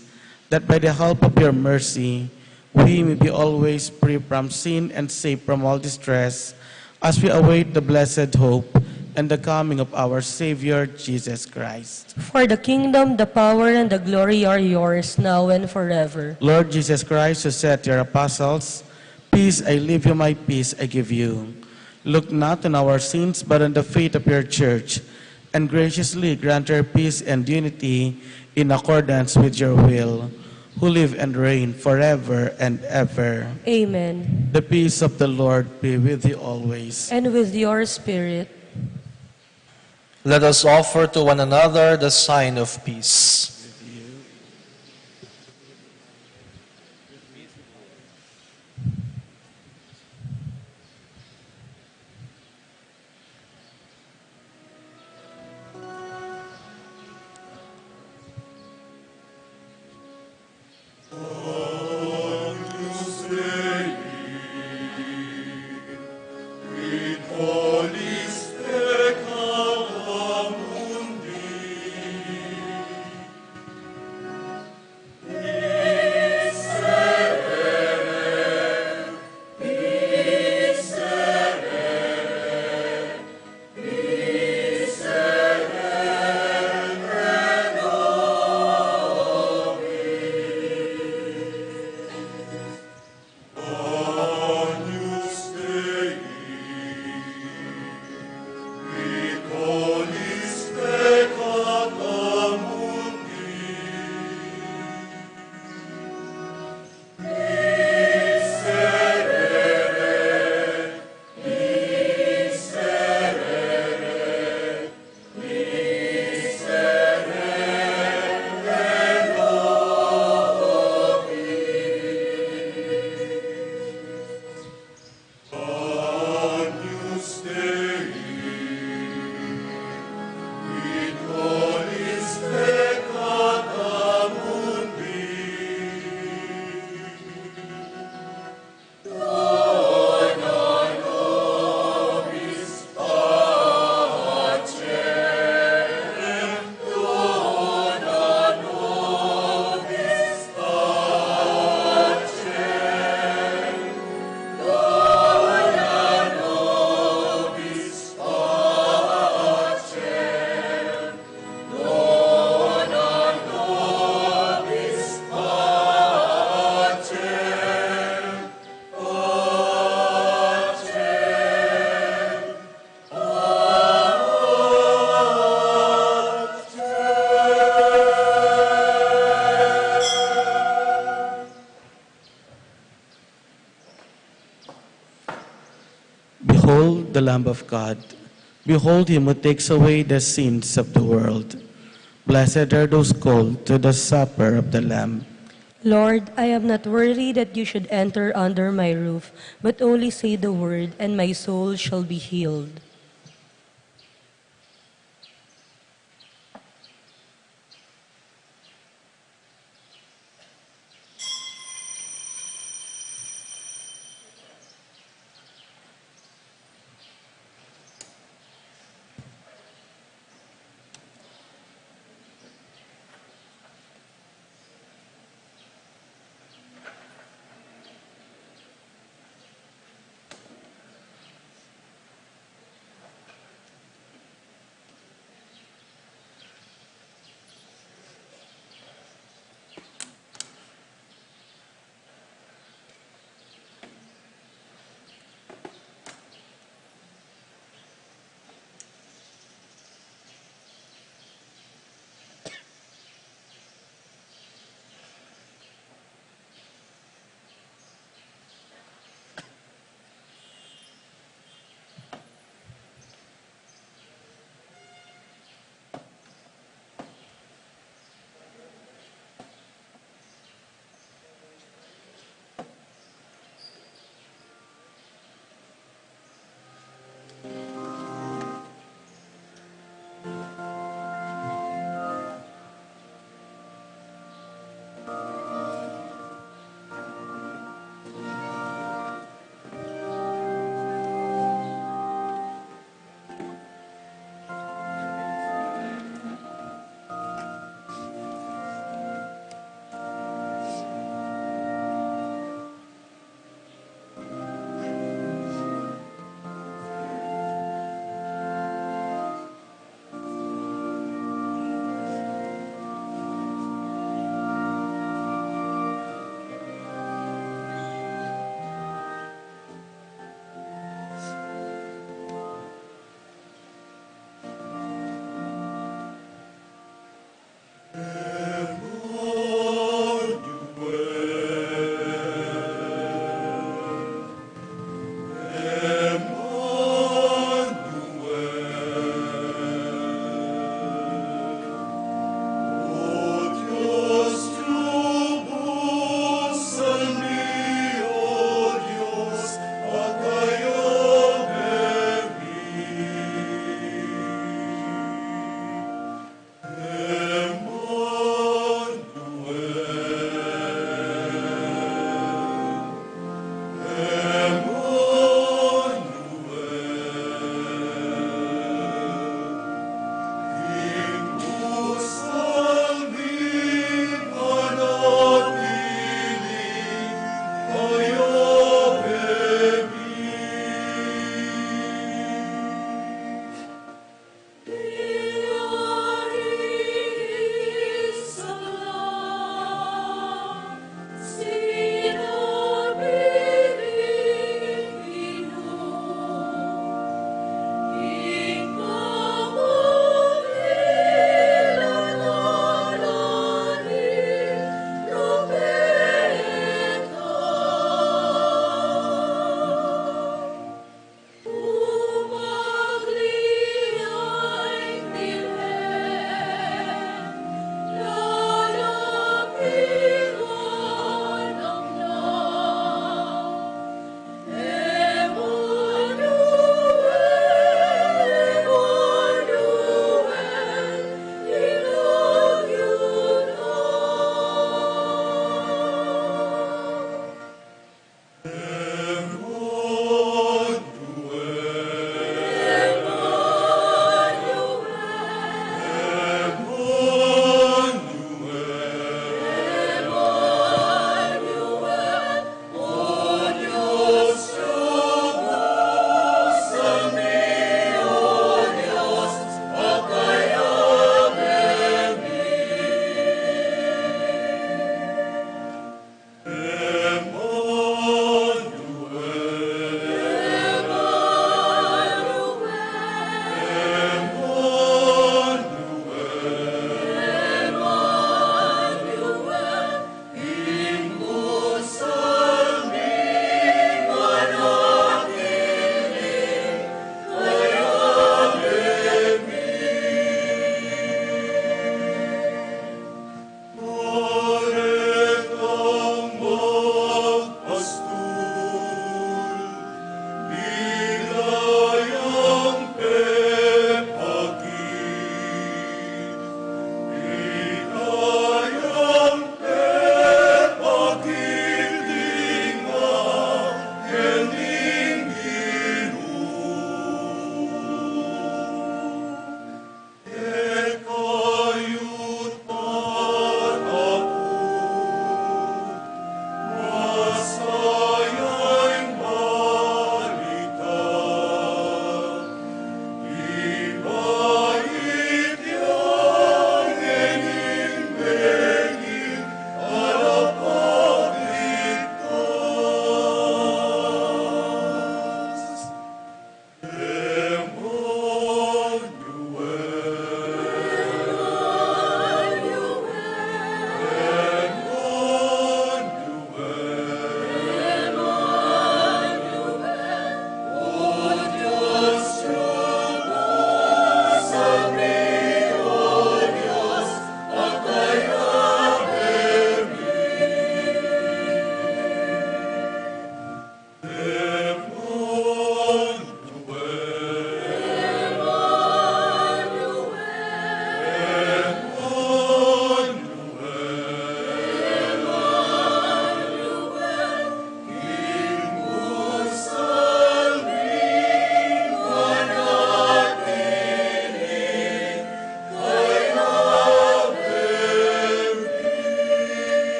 that by the help of your mercy, we may be always free from sin and safe from all distress, as we await the blessed hope and the coming of our Savior, Jesus Christ. For the kingdom, the power, and the glory are yours, now and forever. Lord Jesus Christ, who said to your apostles, "Peace I leave you, my peace I give you." Look not on our sins, but on the faith of your church, and graciously grant her peace and unity in accordance with your will, who live and reign forever and ever. Amen. The peace of the Lord be with you always. And with your spirit. Let us offer to one another the sign of peace. Behold the Lamb of God. Behold him who takes away the sins of the world. Blessed are those called to the supper of the Lamb. Lord, I am not worthy that you should enter under my roof, but only say the word, and my soul shall be healed.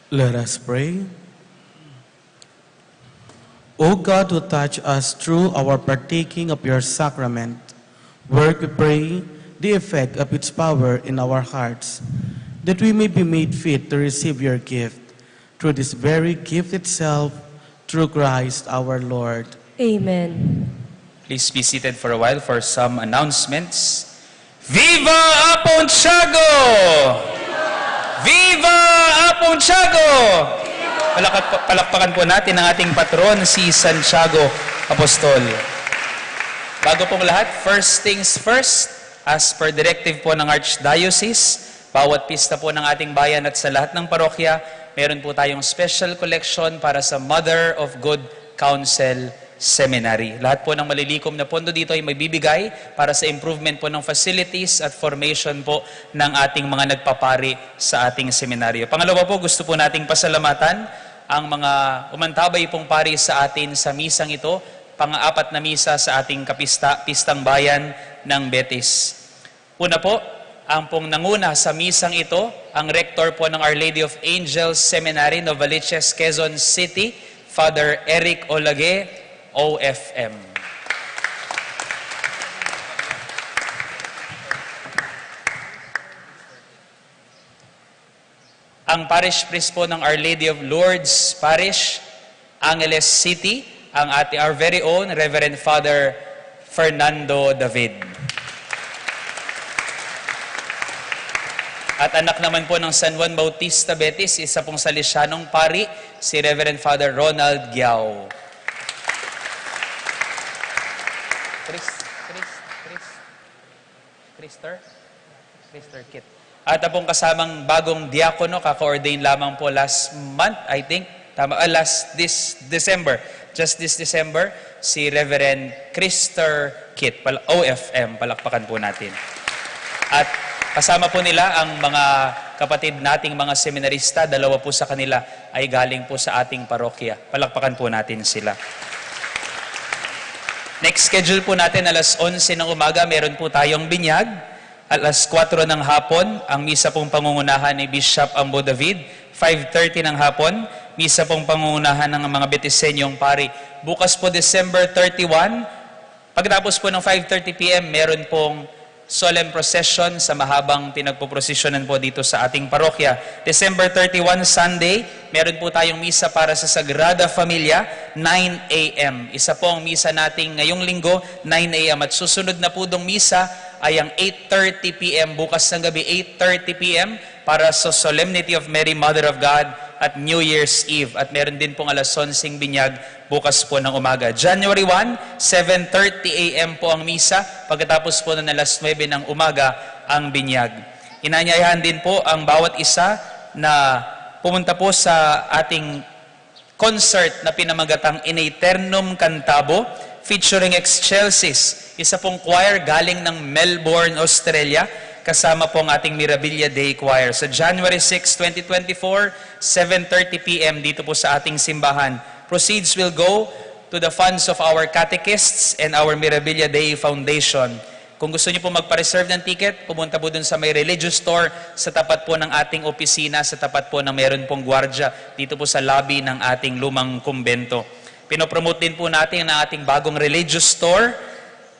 Let us pray. O God, who touch us through our partaking of your sacrament, work, we pray, the effect of its power in our hearts, that we may be made fit to receive your gift, through this very gift itself, through Christ our Lord. Amen. Please be seated for a while for some announcements. Viva Apontiago! Viva Apontiago! Palakpakan po natin ang ating patron, si Santiago Apostol. Bago pong lahat, first things first, as per directive po ng Archdiocese, bawat pista po ng ating bayan at sa lahat ng parokya, meron po tayong special collection para sa Mother of Good Counsel Seminary. Lahat po ng malilikom na pondo dito ay may bibigay para sa improvement po ng facilities at formation po ng ating mga nagpapari sa ating seminaryo. Pangalawa po, gusto po nating pasalamatan ang mga umantabay pong pari sa atin sa misang ito, pang-apat na misa sa ating pistang bayan ng Betis. Una po, ang pong nanguna sa misang ito, ang Rector po ng Our Lady of Angels Seminary, Novaliches, Quezon City, Father Eric OLLAGUE, OFM. Ang parish priest po ng Our Lady of Lourdes Parish, Angeles City, our very own Reverend Father Fernando David. At anak naman po ng San Juan Bautista Betis, isa pong Salisyanong pari, si Reverend Father Ronald Giao. Krister Kit. At pong kasamang bagong diakono, kaka-ordain lamang po last month, I think, December, just this December, si Reverend Krister Kit, OFM, palakpakan po natin. At kasama po nila ang mga kapatid nating mga seminarista, dalawa po sa kanila ay galing po sa ating parokya. Palakpakan po natin sila. Next schedule po natin, alas 11 ng umaga, meron po tayong binyag. Alas 4 ng hapon, ang misa pong pangungunahan ni Bishop Ambo David. 5:30 ng hapon, misa pong pangungunahan ng mga Betisenyong pari. Bukas po, December 31, pagkatapos po ng 5:30 p.m., meron pong solemn procession sa mahabang pinagpoprosesyonan po dito sa ating parokya. December 31, Sunday, meron po tayong misa para sa Sagrada Familia, 9 a.m. Isa po ang misa nating ngayong linggo, 9 a.m. At susunod na po dong misa ay ang 8:30 p.m. bukas ng gabi, 8:30 p.m. para sa Solemnity of Mary, Mother of God at New Year's Eve. At meron din pong alas 11 binyag bukas po ng umaga. January 1, 7:30 a.m. po ang misa. Pagkatapos po ng alas 9 ng umaga ang binyag. Inanyayahan din po ang bawat isa na pumunta po sa ating concert na pinamagatang In Aeternum Cantabo featuring Excelsis, isa pong choir galing ng Melbourne, Australia, kasama po ang ating Mirabilia Day Choir. Sa January 6, 2024, 7:30 p.m. dito po sa ating simbahan. Proceeds will go to the funds of our catechists and our Mirabilia Day Foundation. Kung gusto niyo po magpa-reserve ng ticket, pumunta po dun sa may religious store sa tapat po ng ating opisina, sa tapat po ng meron pong gwardya dito po sa lobby ng ating lumang kumbento. Pinopromote din po natin ang ating bagong religious store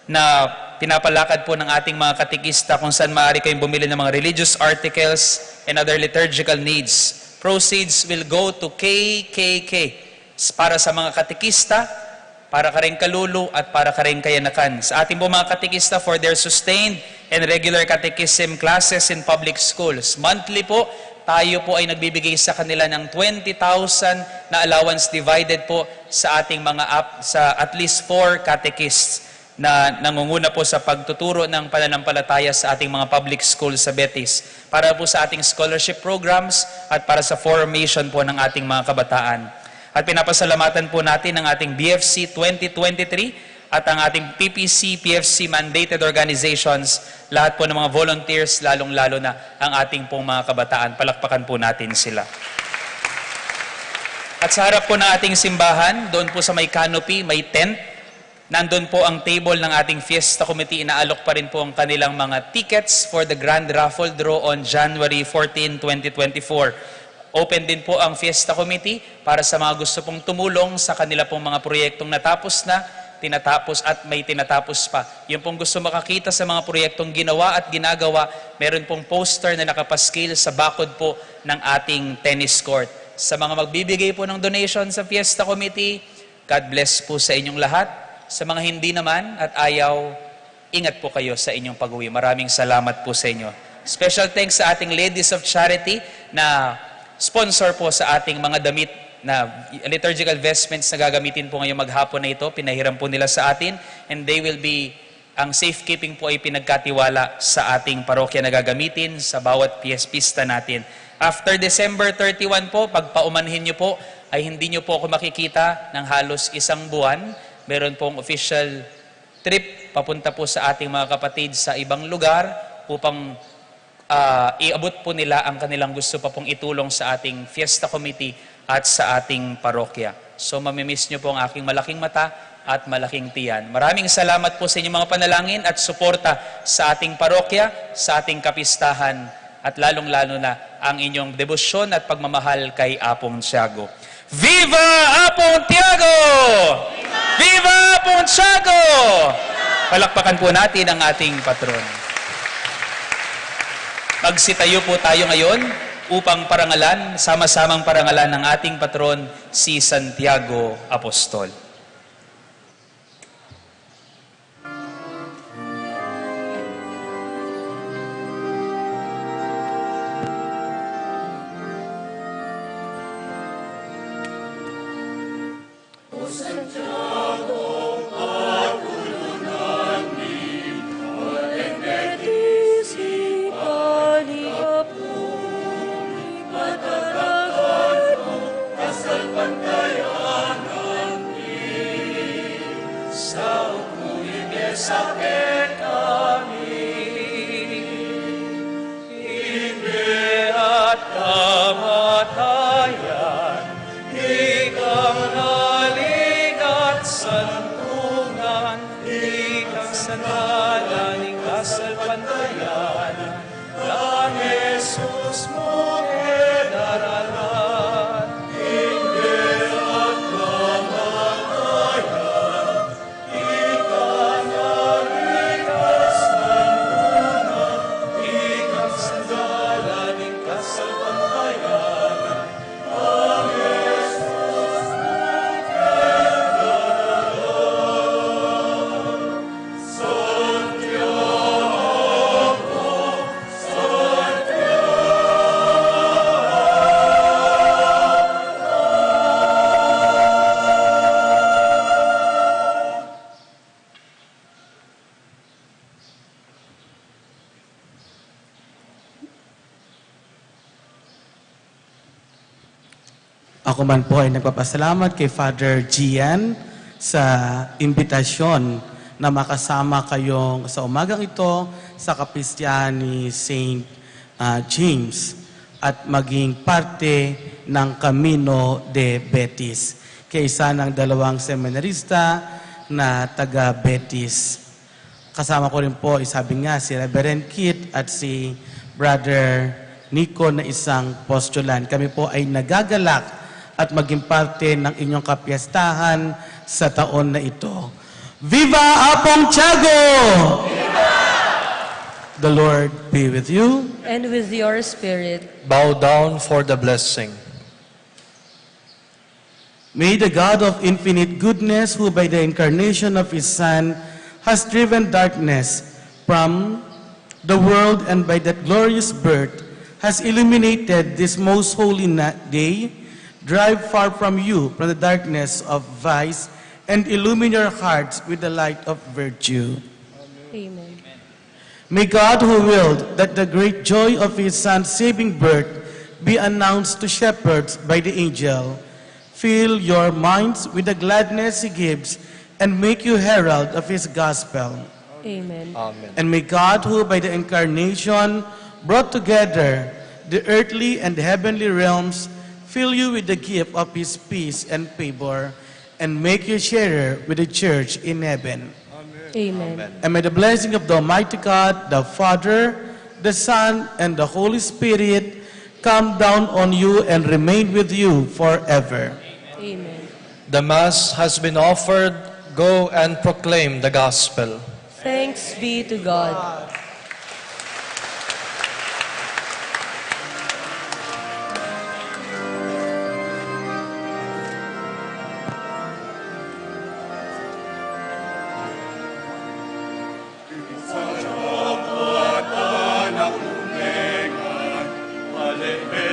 na pinapalakad po ng ating mga katikista kung saan maaari kayong bumili ng mga religious articles and other liturgical needs. Proceeds will go to KKK para sa mga katikista, para ka rin kalulu at para ka rin kayanakan. Sa ating po mga katikista for their sustained and regular catechism classes in public schools. Monthly po, tayo po ay nagbibigay sa kanila ng 20,000 na allowance divided po sa ating sa at least 4 catechists na nangunguna po sa pagtuturo ng pananampalataya sa ating mga public schools sa Betis, para po sa ating scholarship programs at para sa formation po ng ating mga kabataan. At pinapasalamatan po natin ang ating BFC 2023 at ang ating PPC, PFC mandated organizations, lahat po ng mga volunteers, lalong-lalo na ang ating pong mga kabataan. Palakpakan po natin sila. At sa harap po ng ating simbahan, doon po sa may canopy, may tent, nandun po ang table ng ating Fiesta Committee. Inaalok pa rin po ang kanilang mga tickets for the Grand Raffle Draw on January 14, 2024. Open din po ang Fiesta Committee para sa mga gusto pong tumulong sa kanila pong mga proyektong natapos na, tinatapos at may tinatapos pa. Yung pong gusto makakita sa mga proyektong ginawa at ginagawa, meron pong poster na nakapaskil sa bakod po ng ating tennis court. Sa mga magbibigay po ng donation sa Fiesta Committee, God bless po sa inyong lahat. Sa mga hindi naman at ayaw, ingat po kayo sa inyong pag-uwi. Maraming salamat po sa inyo. Special thanks sa ating Ladies of Charity na sponsor po sa ating mga damit na liturgical vestments na gagamitin po ngayong maghapon na ito. Pinahiram po nila sa atin and they will be, ang safekeeping po ay pinagkatiwala sa ating parokya na gagamitin sa bawat pista natin. After December 31 po, pagpaumanhin nyo po, ay hindi nyo po ako makikita ng halos isang buwan. Meron pong official trip papunta po sa ating mga kapatid sa ibang lugar upang iabot po nila ang kanilang gusto pa pong itulong sa ating Fiesta Committee at sa ating parokya. So mamimiss nyo po ang aking malaking mata at malaking tiyan. Maraming salamat po sa inyong mga panalangin at suporta sa ating parokya, sa ating kapistahan, at lalong-lalo na ang inyong debosyon at pagmamahal kay Apong Tiago. Viva Apong Tiago! Viva Apong Tiago! Palakpakan po natin ang ating patron. Magsitayo po tayo ngayon upang parangalan, sama-samang parangalan ng ating patron, si Santiago Apostol. Ako man po ay nagpapasalamat kay Father Gian sa imbitasyon na makasama kayong sa umagang ito sa kapistahan ni St. James at maging parte ng Camino de Betis. Kaysa ng dalawang seminarista na taga Betis. Kasama ko rin po, sabi nga, si Reverend Kit at si Brother Nico na isang postulan. Kami po ay nagagalak at maging parte ng inyong kapiyastahan sa taon na ito. Viva Apong Tiago! Viva! The Lord be with you. And with your spirit. Bow down for the blessing. May the God of infinite goodness, who by the incarnation of His Son has driven darkness from the world and by that glorious birth has illuminated this most holy day, drive far from you from the darkness of vice and illumine your hearts with the light of virtue. Amen. May God, who willed that the great joy of His Son's saving birth be announced to shepherds by the angel, fill your minds with the gladness He gives and make you herald of His gospel. Amen. Amen. And may God, who by the incarnation brought together the earthly and heavenly realms, fill you with the gift of His peace and favor, and make you sharer with the church in heaven. Amen. And may the blessing of the Almighty God, the Father, the Son, and the Holy Spirit come down on you and remain with you forever. Amen. The Mass has been offered. Go and proclaim the gospel. Thanks be to God. Sa Diyos at anak umengan, Alleluia.